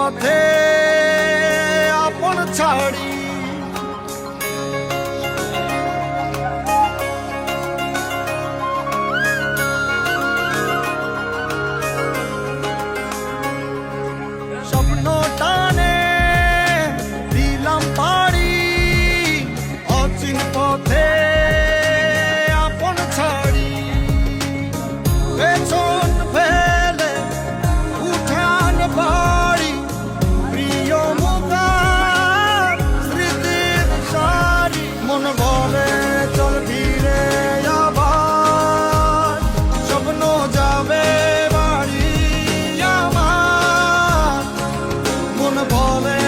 পথে আপন ছাড়ি স্বপ্ন টানে দিলাম পাড়ি অচিন পথে আপন ছাড়ি পেছন ফেলে উঠান বাড়ি প্রিয় মুখার স্মৃতির সারি মন বলে চল ফিরে আবার স্বপ্ন যাবে বাড়ি আমার মন বলে